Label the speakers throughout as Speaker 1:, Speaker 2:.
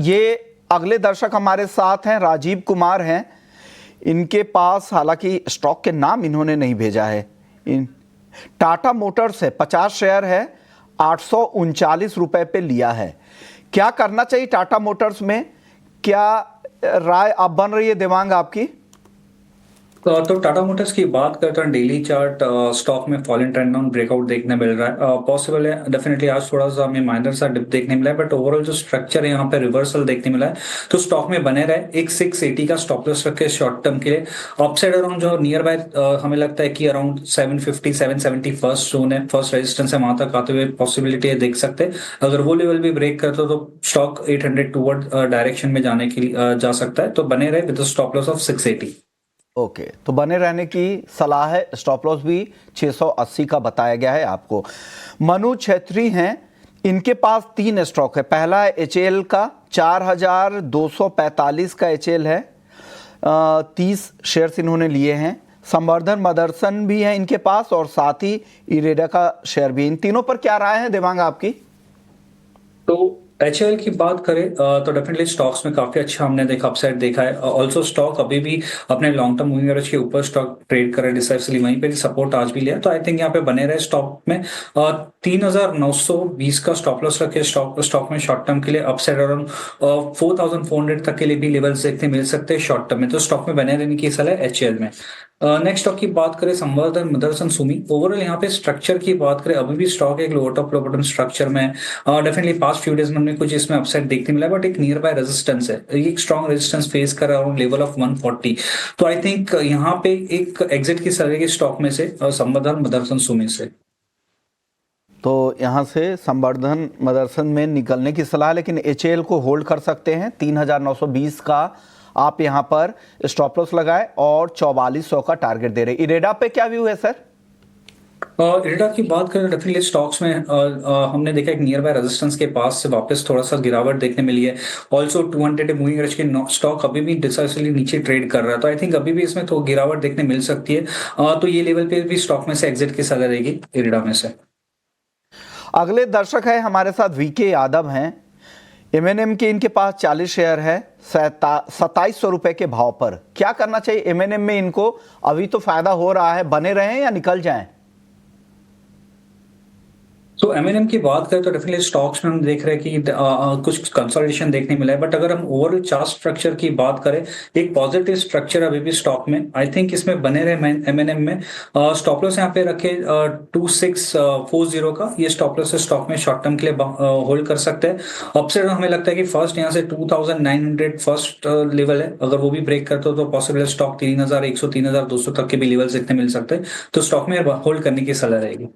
Speaker 1: ये अगले दर्शक हमारे साथ हैं, राजीव कुमार हैं। इनके पास हालांकि स्टॉक के नाम इन्होंने नहीं भेजा है। टाटा मोटर्स है, 50 शेयर है, 839 रुपए पे लिया है। क्या करना चाहिए टाटा मोटर्स में? क्या राय अब बन रही है देवांग आपकी?
Speaker 2: तो टाटा मोटर्स की बात करते हैं, डेली चार्ट स्टॉक में fall in trend down breakout देखने मिल रहा है। पॉसिबल है, डेफिनेटली आज थोड़ा सा हमें माइनर सा डिप देखने मिला है, बट ओवरऑल जो स्ट्रक्चर है यहाँ पे रिवर्सल देखने मिला है। तो स्टॉक में बने रहे, एक 680 का स्टॉप लॉस रखे शॉर्ट टर्म के लिए। अपसाइड अराउंड जो नियर बाय हमें लगता है कि अराउंड 750 770 फर्स्ट जोन है, फर्स्ट रेजिस्टेंस है, वहां तक आते हुए पॉसिबिलिटी है, देख सकते हैं। अगर वो लेवल भी ब्रेक करते हो तो स्टॉक 800 टूवर्ड डायरेक्शन में जाने के लिए जा सकता है। तो बने रहे with stop loss of 680।
Speaker 1: Okay, तो बने रहने की सलाह है। स्टॉप लॉस भी 680 का बताया गया है आपको। मनु छेत्री हैं, इनके पास 3 स्टॉक है। पहला है एचएएल का, 4245 का एचएएल है, 30 शेयर्स इन्होंने लिए हैं। संवर्धन मदरसन भी है इनके पास, और साथ ही इरेडा का शेयर भी। इन तीनों पर क्या राय है देवांग आपकी?
Speaker 2: तो एचएएल की बात करें तो डेफिनेटली स्टॉक्स में काफी अच्छा हमने देखा, अपसाइड देखा है। ऑल्सो स्टॉक अभी भी अपने लॉन्ग टर्म मूविंग एवरेज के ऊपर स्टॉक ट्रेड कर रहा है डिसाइसिवली, वहीं पे सपोर्ट आज भी लिया। तो आई थिंक यहाँ पे बने रहे स्टॉक में। 3920 का स्टॉप लॉस रखे स्टॉक में शॉर्ट टर्म के लिए। अपसाइड अराउंड 4400 तक के लिए भी लेवल्स देखने मिल सकते हैं शॉर्ट टर्म में। तो स्टॉक में बने रहने की सलाह है एचएएल में। नेक्स्ट स्टॉक की बात करें, संवर्धन मदरसन सुमी। ओवरऑल यहाँ पे स्ट्रक्चर की बात करें, अभी भी स्टॉक एक lower top lower bottom structure में। डेफिनेटली पास्ट फ्यू डेज में हमने कुछ इसमें अपसाइड देखने मिला, बट एक नियर बाय रेजिस्टेंस है, एक स्ट्रॉन्ग रेजिस्टेंस फेस कर रहा है लेवल ऑफ 140। तो आई थिंक यहाँ पे एक एग्जिट की सलाह की स्टॉक में से संवर्धन मदरसन सुमी से।
Speaker 1: तो यहाँ से संवर्धन मदरसन में निकलने की सलाह, लेकिन एचएएल को होल्ड कर सकते हैं। 3920 का आप यहाँ पर स्टॉप लॉस लगाए और 4400 का टारगेट दे रहे। इरेडा पे क्या व्यू है सर?
Speaker 2: इरेडा की बात करें, डेफिनेटली स्टॉक्स में हमने देखा एक नियर बाय रेजिस्टेंस के पास से वापस थोड़ा सा गिरावट देखने मिली है। ऑल्सो 200 मूविंग एवरेज के स्टॉक अभी भी डिसाइसिवली नीचे ट्रेड कर रहा है। तो आई थिंक अभी भी इसमें तो गिरावट देखने मिल सकती है। तो ये लेवल पे भी स्टॉक में से एग्जिट की सलाह रहेगी इरेडा में से।
Speaker 1: अगले दर्शक है हमारे साथ वीके यादव हैं। एमएनएम के इनके पास 40 शेयर है, 2700 रुपए के भाव पर। क्या करना चाहिए एमएनएम में इनको? अभी तो फायदा हो रहा है, बने रहें या निकल जाएं?
Speaker 2: तो एमएनएम की बात करें तो डेफिनेटली स्टॉक्स में हम देख रहे हैं कि कुछ कंसोलिडेशन देखने मिला है, बट अगर हम ओवरऑल चार्ट स्ट्रक्चर की बात करें, एक पॉजिटिव स्ट्रक्चर अभी भी स्टॉक में। आई थिंक इसमें बने रहे एमएनएम में। स्टॉप लॉस यहाँ पे रखे 2640 का, ये स्टॉप लॉस स्टॉक में शॉर्ट टर्म के लिए होल्ड कर सकते हैं। अपसाइड हमें लगता है कि फर्स्ट यहाँ से 2900 फर्स्ट लेवल है, अगर वो भी ब्रेक करते हो तो पॉसिबल स्टॉक 3100 3200 तक के भी लेवल देखने मिल सकते हैं। तो स्टॉक में होल्ड करने की सलाह रहेगी।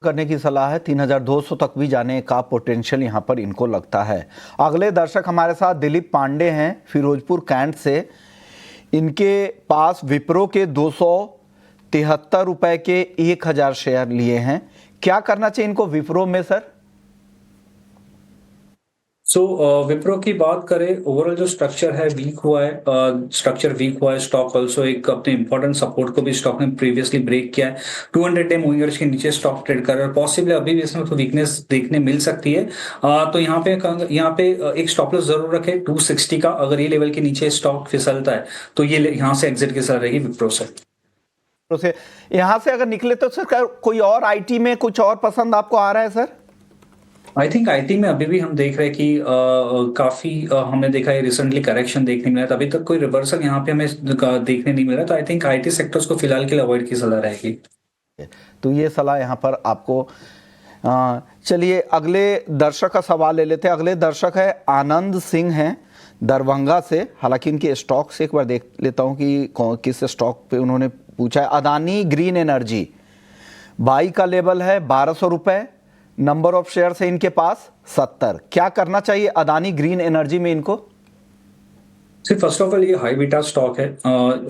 Speaker 1: करने की सलाह है। 3200 तक भी जाने का पोटेंशियल यहां पर इनको लगता है। अगले दर्शक हमारे साथ दिलीप पांडे हैं, फिरोजपुर कैंट से। इनके पास विप्रो के 273 रुपए के 1000 शेयर लिए हैं। क्या करना चाहिए इनको विप्रो में सर?
Speaker 2: विप्रो की बात करें, ओवरऑल जो स्ट्रक्चर है वीक हुआ है, स्ट्रक्चर वीक हुआ है। स्टॉक ऑल्सो एक अपने इंपॉर्टेंट सपोर्ट को भी स्टॉक ने प्रीवियसली ब्रेक किया है। 200 डे मूविंग एवरेज के नीचे स्टॉक ट्रेड कर रहा है। पॉसिबल अभी भी इसमें तो वीकनेस देखने मिल सकती है। तो यहाँ पे एक स्टॉप लॉस जरूर रखे 260 का। अगर ये लेवल के नीचे स्टॉक फिसलता है तो ये यहाँ से एग्जिट की सलाह रहेगी विप्रो से।
Speaker 1: यहां से अगर निकले तो सर कोई और आईटी में कुछ और पसंद आपको आ रहा है सर?
Speaker 2: आई थिंक आईटी में अभी भी हम देख रहे हैं कि काफी हमने देखा है रिसेंटली करेक्शन देखने मिला था। अभी तक कोई रिवर्सल यहाँ पे हमें देखने नहीं मिला। तो आई थिंक आईटी सेक्टर्स को फिलहाल के लिए अवॉइड की सलाह रहेगी।
Speaker 1: तो ये सलाह यहाँ पर आपको। चलिए अगले दर्शक का सवाल ले लेते हैं। अगले दर्शक है आनंद सिंह हैं दरभंगा से। हालांकि इनके स्टॉक से एक बार देख लेता हूँ कि किस स्टॉक पे उन्होंने पूछा है। अदानी ग्रीन एनर्जी, बाई का लेवल है 1200 रुपए, नंबर ऑफ शेयर है इनके पास 70। क्या करना चाहिए अदानी ग्रीन एनर्जी में इनको?
Speaker 2: फर्स्ट ऑफ ऑल ये हाई बीटा स्टॉक है।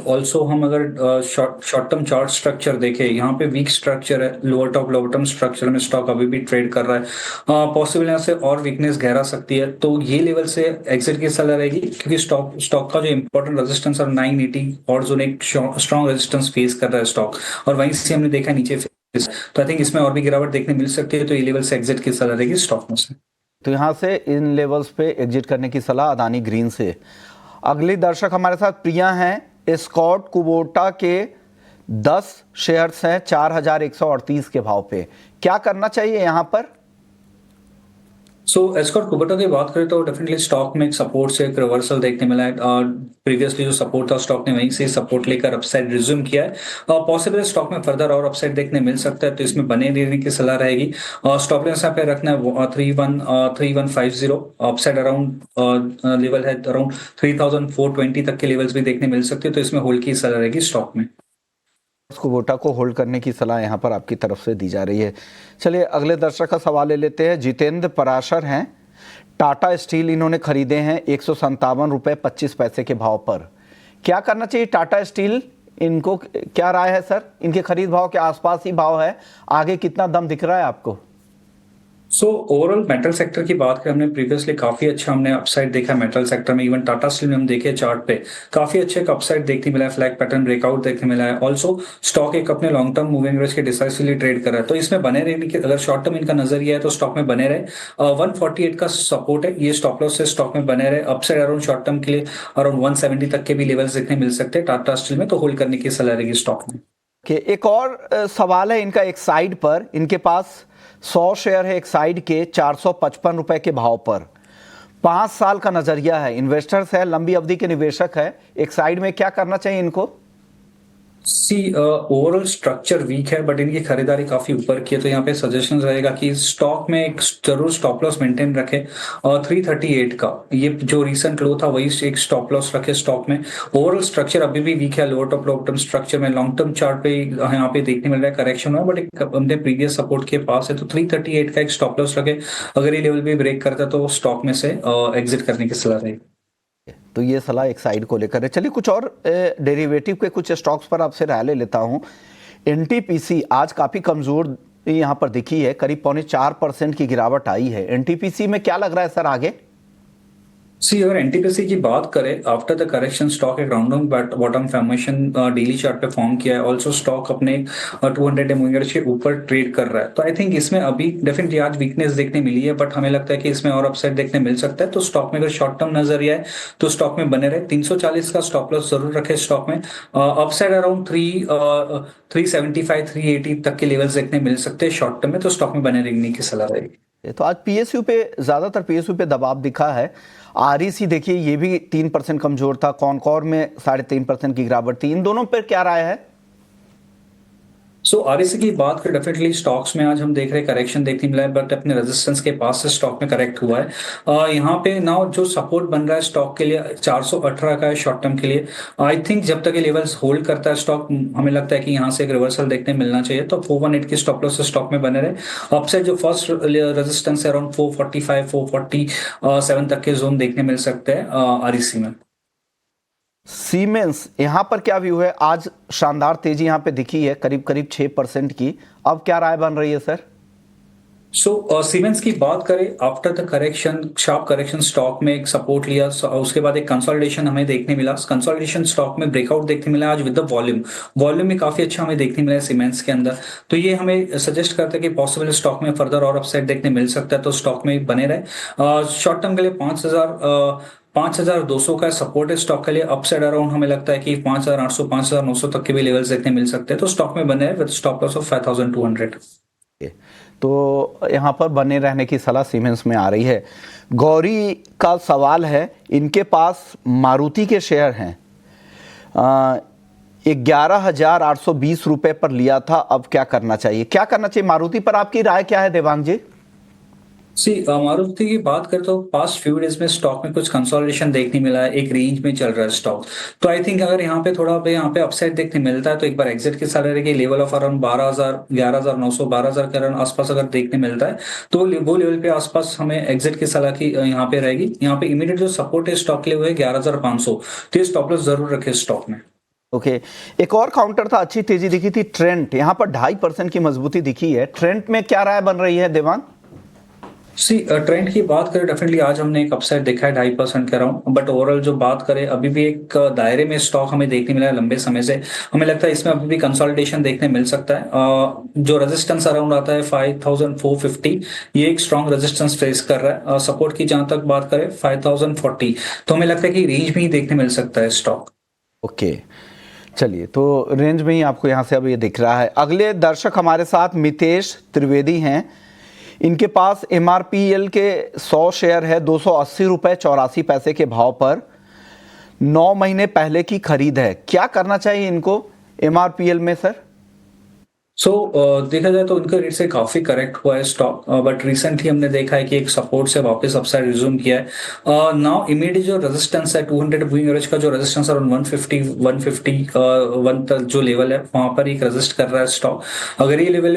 Speaker 2: ऑल्सो हम अगर शॉर्ट टर्म चार्ट स्ट्रक्चर देखें, यहाँ पे वीक स्ट्रक्चर है, lower top lower bottom structure में स्टॉक अभी भी ट्रेड कर रहा है। पॉसिबल यहाँ से और वीकनेस गहरा सकती है, तो ये लेवल से एग्जिट की सलाह रहेगी। क्योंकि स्टॉक का जो इंपॉर्टेंट रेजिस्टेंस और 980 और जो एक स्ट्रॉन्ग रेजिस्टेंस फेस कर रहा है स्टॉक, और वहीं से हमने देखा नीचे। तो आई थिंक इसमें और भी गिरावट देखने मिल सकती है। तो ये लेवल से एग्जिट की सलाह रहेगी स्टॉक में से।
Speaker 1: तो यहाँ से इन लेवल्स पे एग्जिट करने की सलाह अदानी ग्रीन से। अगली दर्शक हमारे साथ प्रिया हैं। स्कॉट कुबोटा के 10 शेयर्स हैं 4138 के भाव पे, क्या करना चाहिए यहाँ पर?
Speaker 2: सो एस्कॉर्ट कुबोटा की बात करें तो डेफिनेटली स्टॉक में एक सपोर्ट से एक रिवर्सल देखने मिला है। प्रीवियसली जो सपोर्ट था स्टॉक ने वहीं से सपोर्ट लेकर अपसाइड रिज्यूम किया है। पॉसिबल स्टॉक में फर्दर और अपसाइड देखने मिल सकता है, तो इसमें बने रहने की सलाह रहेगी। स्टॉप लॉस यहाँ पे रखना है 3150। अपसाइड अराउंड लेवल है अराउंड 3420 तक के लेवल्स भी देखने मिल सकते हैं, तो इसमें होल्ड की सलाह रहेगी स्टॉक में।
Speaker 1: कुबोटा को होल्ड करने की सलाह यहाँ पर आपकी तरफ से दी जा रही है। चलिए अगले दर्शक का सवाल ले लेते हैं। जितेंद्र पराशर हैं, टाटा स्टील इन्होंने खरीदे हैं 157 रुपये 25 पैसे के भाव पर, क्या करना चाहिए टाटा स्टील? इनको क्या राय है सर? इनके खरीद भाव के आसपास ही भाव है, आगे कितना दम दिख रहा है आपको?
Speaker 2: सो ओवरऑल मेटल सेक्टर की बात करें, हमने प्रीवियसली काफी अच्छा हमने अपसाइड देखा मेटल सेक्टर में। इवन टाटा स्टील में हम देखे चार्ट पे काफी अच्छे एक अपसाइड देखने मिला है, फ्लैग पैटर्न ब्रेकआउट देखने मिला है। ऑल्सो स्टॉक एक अपने लॉन्ग टर्म मूविंग एवरेज के डिसाइसिवली ट्रेड कर रहा है, तो इसमें बने रहने की अगर शॉर्ट टर्म इनका नजरिया है तो स्टॉक में बने रहे। 148 का सपोर्ट है, ये स्टॉप लॉस से स्टॉक में बने रहे। अपसाइड अराउंड शॉर्ट टर्म के लिए अराउंड 170 तक के भी लेवल्स देखने मिल सकते हैं टाटा स्टील में, तो होल्ड करने की सलाह रहेगी स्टॉक में।
Speaker 1: एक और सवाल है इनका, एक साइड पर इनके पास 100 शेयर है एक साइड के 455 रुपए के भाव पर, 5 साल का नजरिया है, इन्वेस्टर्स है, लंबी अवधि के निवेशक है, एक साइड में क्या करना चाहिए इनको?
Speaker 2: ओवरऑल स्ट्रक्चर वीक है बट इनकी खरीदारी काफी ऊपर की है, तो यहाँ पे सजेशन रहेगा कि स्टॉक में एक जरूर स्टॉप लॉस मेंटेन रखे। 338 का ये जो रिसेंट लो था वही एक स्टॉप लॉस रखे स्टॉक में। ओवरऑल स्ट्रक्चर अभी भी वीक है, lower top long term structure में लॉन्ग टर्म चार्ट पे यहाँ पे देखने मिल रहा है करेक्शन हुआ, बट एक अपने प्रीवियस सपोर्ट के पास है, तो 338 का एक स्टॉप लॉस रखे। अगर ये लेवल भी ब्रेक करता है तो स्टॉक में से एग्जिट करने की सलाह रहेगी।
Speaker 1: तो ये सलाह एक साइड को लेकर है। चलिए कुछ और डेरिवेटिव के कुछ स्टॉक्स पर आपसे राय ले लेता हूं। एनटीपीसी आज काफ़ी कमज़ोर यहाँ पर दिखी है, करीब 4.25% की गिरावट आई है। एनटीपीसी में क्या लग रहा है सर आगे?
Speaker 2: अगर एनटीपीसी की बात करें, आफ्टर द करेक्शन स्टॉक एक round bottom formation daily chart पे फॉर्म किया है। ऑल्सो स्टॉक अपने 200 मूविंग एवरेज के ऊपर ट्रेड कर रहा है, तो आई थिंक इसमें अभी डेफिनेटली आज वीकनेस देखने मिली है, बट हमें लगता है कि इसमें और अपसाइड देखने मिल सकता है। तो स्टॉक में अगर शॉर्ट टर्म नजरिया है तो स्टॉक में बने रहे। 340 का स्टॉप लॉस जरूर रखे स्टॉक में। अपसाइड अराउंड 375 380 तक के लेवल्स देखने मिल सकते हैं शॉर्ट टर्म में, तो स्टॉक में बने रहने की सलाह रहेगी।
Speaker 1: तो आज पीएसयू पे ज़्यादातर पीएसयू पे दबाव दिखा है। आरईसी देखिए ये भी 3% कमजोर था, कॉनकॉर में 3.5% की गिरावट थी, इन दोनों पर क्या राय है?
Speaker 2: आरईसी की बात करें, डेफिनेटली स्टॉक्स में आज हम देख रहे हैं करेक्शन देखने मिला है, बट अपने रेजिस्टेंस के पास से स्टॉक में करेक्ट हुआ है। यहाँ पे नाउ जो सपोर्ट बन रहा है स्टॉक के लिए 418 का है शॉर्ट टर्म के लिए। आई थिंक जब तक ये लेवल्स होल्ड करता है स्टॉक, हमें लगता है कि यहाँ से एक रिवर्सल देखने मिलना चाहिए, तो 418 की स्टॉप लॉस से स्टॉक में बने रहे। अपसाइड जो फर्स्ट रेजिस्टेंस है अराउंड 445 447 तक के जोन देखने मिल सकते हैं आरईसी में।
Speaker 1: सीमेंस यहाँ पर क्या व्यू है? आज शानदार तेजी यहाँ पे दिखी है, करीब करीब 6% की, अब क्या राय बन रही है सर?
Speaker 2: सीमेंस की बात करें, after the correction sharp correction stock में एक सपोर्ट लिया, उसके बाद एक कंसोलिडेशन हमें देखने मिला। कंसोलिडेशन स्टॉक में ब्रेकआउट देखने मिला आज विद द वॉल्यूम में काफी अच्छा हमें देखने मिला है सीमेंस के अंदर, तो ये हमें सजेस्ट करता है कि पॉसिबल स्टॉक में फर्दर और अपसाइड देखने मिल सकता है, तो स्टॉक में बने रहे। शॉर्ट टर्म के लिए 5200 का सपोर्ट है स्टॉक के लिए। अपसाइड अराउंड हमें लगता है कि 5800 5900 तक के भी लेवल्स देखने मिल सकते हैं, तो स्टॉक में बने हैं विद स्टॉप लॉस ऑफ 5200।
Speaker 1: तो यहाँ पर बने रहने की सलाह सीमेंस में आ रही है। गौरी का सवाल है, इनके पास मारुति के शेयर हैं, 11,820 रुपये पर लिया था, अब क्या करना चाहिए? क्या करना चाहिए मारुति पर, आपकी राय क्या है देवांग जी?
Speaker 2: मारुति की बात करें तो पास्ट फ्यू डेज में स्टॉक में कुछ कंसोलिडेशन देखने मिला है, एक रेंज में चल रहा है स्टॉक, तो आई थिंक अगर यहाँ पे थोड़ा यहाँ पे अपसाइड देखने मिलता है तो एक बार एग्जिट की सलाह रहेगी। लेवल ऑफ अराउंड 12,000 11,900 12,000 के अराउंड आसपास अगर देखने मिलता है तो वो लेवल पे आसपास हमें एग्जिट की सलाह की यहाँ पे रहेगी। यहाँ पे इमीडिएट जो सपोर्ट है स्टॉक के लिए वो है 11,500, तो ये स्टॉप लॉस जरूर रखे स्टॉक में।
Speaker 1: ओके, एक और काउंटर था, अच्छी तेजी दिखी थी, ट्रेंट, यहाँ पर 2.5% की मजबूती दिखी है। ट्रेंट में क्या राय बन रही है देवांग?
Speaker 2: ट्रेंड की बात करें, डेफिनेटली आज हमने एक अपसाइड देखा है 2.5% के अराउंड, बट ओवरऑल जो बात करें अभी भी एक दायरे में स्टॉक हमें देखने मिला है लंबे समय से। हमें लगता है इसमें अभी भी कंसोलिडेशन देखने मिल सकता है। जो रेजिस्टेंस अराउंड आता है 5450, ये एक स्ट्रॉन्ग रेजिस्टेंस फेस कर रहा है। सपोर्ट की जहां तक बात करें 5040, तो हमें लगता है कि रेंज में ही देखने मिल सकता है स्टॉक।
Speaker 1: ओके, चलिए, तो रेंज में ही आपको यहाँ से अब ये दिख रहा है। अगले दर्शक हमारे साथ मितेश त्रिवेदी हैं। इनके पास MRPL के 100 शेयर है, 280 रुपये 84 पैसे के भाव पर 9 महीने पहले की खरीद है। क्या करना चाहिए इनको MRPL में सर?
Speaker 2: देखा जाए तो उनका रेट से काफी करेक्ट हुआ है स्टॉक, बट रिसेंटली हमने देखा है कि एक सपोर्ट से वापस अपसाइड रिज्यूम किया है। नाउ इमीडिएट जो रेजिस्टेंस है 200 मूविंग एवरेज का, जो रेजिस्टेंस है 151 तक जो लेवल है वहां पर एक रेजिस्ट कर रहा है स्टॉक। अगर ये लेवल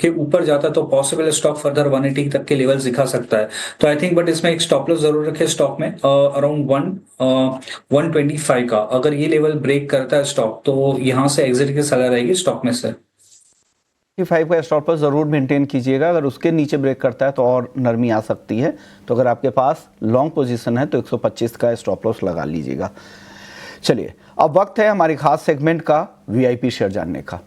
Speaker 2: के ऊपर जाता है तो पॉसिबल स्टॉक फर्दर 180 तक के लेवल दिखा सकता है। तो आई थिंक बट इसमें एक स्टॉप लॉस जरूर रखे स्टॉक में अराउंड 125 का। अगर ये लेवल ब्रेक करता है स्टॉक तो यहाँ से एग्जिट की सलाह रहेगी स्टॉक में से।
Speaker 1: 5 का स्टॉप लॉस ज़रूर मेंटेन कीजिएगा। अगर उसके नीचे ब्रेक करता है तो और नरमी आ सकती है। तो अगर आपके पास लॉन्ग पोजीशन है तो 125 का स्टॉप लॉस लगा लीजिएगा। चलिए, अब वक्त है हमारी खास सेगमेंट का, VIP शेयर जानने का।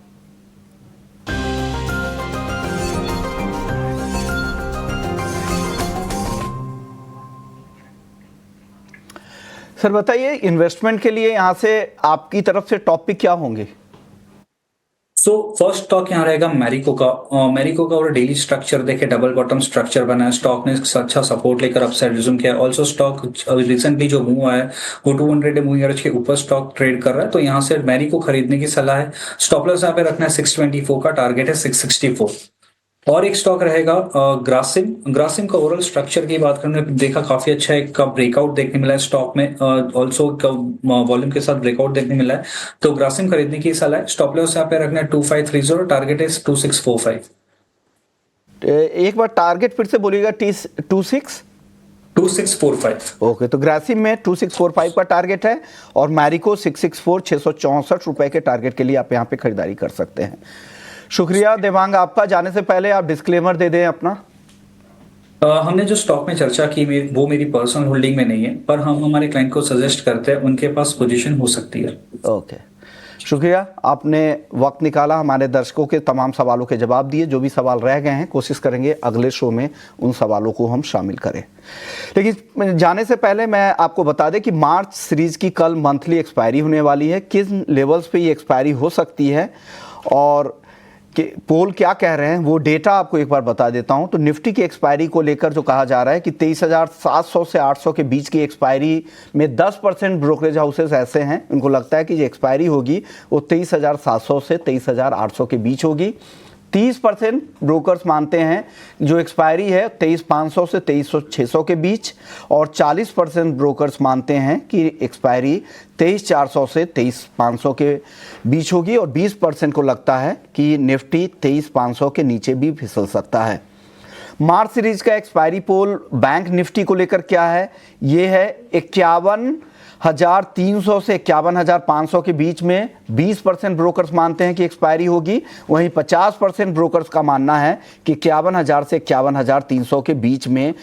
Speaker 1: सर बताइए, इन्वेस्टमेंट के लिए यहाँ से आपकी तरफ से टॉप पिक क्या होंगे?
Speaker 2: फर्स्ट स्टॉक यहाँ रहेगा मैरिको का। मैरिको का और डेली स्ट्रक्चर देखे, डबल बॉटम स्ट्रक्चर बना है। स्टॉक ने अच्छा सपोर्ट लेकर अपसाइड रिज्यूम किया है। ऑल्सो स्टॉक रिसेंटली जो मूव आया है वो 200 मूविंग एवरेज के ऊपर स्टॉक ट्रेड कर रहा है, तो यहाँ से मैरिको खरीदने की सलाह है। स्टॉप लॉस यहाँ पे रखना है 624 का, टारगेट है 664। और एक स्टॉक रहेगा ग्रासिम। ग्रासिम का ओवरऑल स्ट्रक्चर की बात करने देखा काफी अच्छा एक का ब्रेकआउट देखने मिला है स्टॉक में, ऑल्सो वॉल्यूम के साथ ब्रेकआउट देखने मिला है। तो ग्रासिम खरीदने की सलाह है। स्टॉप लॉस यहाँ पे रखना है 2530, टारगेट है 2645।
Speaker 1: एक बार टारगेट फिर से बोलिएगा।
Speaker 2: 2645।
Speaker 1: ओके, तो ग्रासिम में 2645 का टारगेट है और मैरिको 664 664 रुपए के टारगेट के लिए आप यहाँ पे खरीदारी कर सकते हैं। शुक्रिया देवांग आपका। जाने से पहले आप डिस्क्लेमर दे दें अपना।
Speaker 2: हमने जो स्टॉक में चर्चा की वो मेरी पर्सनल होल्डिंग में नहीं है, पर हम हमारे क्लाइंट को सजेस्ट करते हैं, उनके पास पोजीशन हो सकती है।
Speaker 1: ओके, शुक्रिया, आपने वक्त निकाला, हमारे दर्शकों के तमाम सवालों के जवाब दिए। जो भी सवाल रह गए हैं कोशिश करेंगे अगले शो में उन सवालों को हम शामिल करें। लेकिन जाने से पहले मैं आपको बता दें कि मार्च सीरीज की कल मंथली एक्सपायरी होने वाली है। किस लेवल्स पे ये एक्सपायरी हो सकती है और कि पोल क्या कह रहे हैं वो डेटा आपको एक बार बता देता हूं। तो निफ्टी की एक्सपायरी को लेकर जो कहा जा रहा है कि 23,700 से 800 के बीच की एक्सपायरी में 10% ब्रोकरेज हाउसेस ऐसे हैं, उनको लगता है कि जो एक्सपायरी होगी वो 23,700 से 23,800 के बीच होगी। 30% ब्रोकर्स मानते हैं जो एक्सपायरी है 23,500 से 23,600 के बीच, और 40% ब्रोकर्स मानते हैं कि एक्सपायरी 23,400 से 23,500 के बीच होगी, और 20% को लगता है कि निफ्टी 23,500 के नीचे भी फिसल सकता है। मार्च सीरीज का एक्सपायरी पोल बैंक निफ्टी को लेकर क्या है? ये है 51,300 से 51,500 के बीच में 20% ब्रोकर्स मानते हैं कि एक्सपायरी होगी। वहीं 50% ब्रोकर्स का मानना है कि 51,000 से 51,300 के बीच में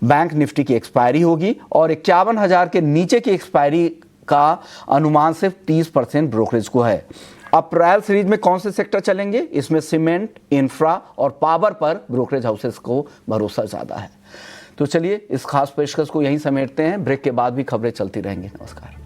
Speaker 1: बैंक निफ्टी की एक्सपायरी होगी, और 51,000 के नीचे की एक्सपायरी का अनुमान सिर्फ 30% ब्रोकरेज को है। अप्रैल सीरीज में कौन से सेक्टर चलेंगे? इसमें सीमेंट, इंफ्रा और पावर पर ब्रोकरेज हाउसेस को भरोसा ज़्यादा है। तो चलिए इस खास पेशकश को यहीं समेटते हैं। ब्रेक के बाद भी खबरें चलती रहेंगी। नमस्कार।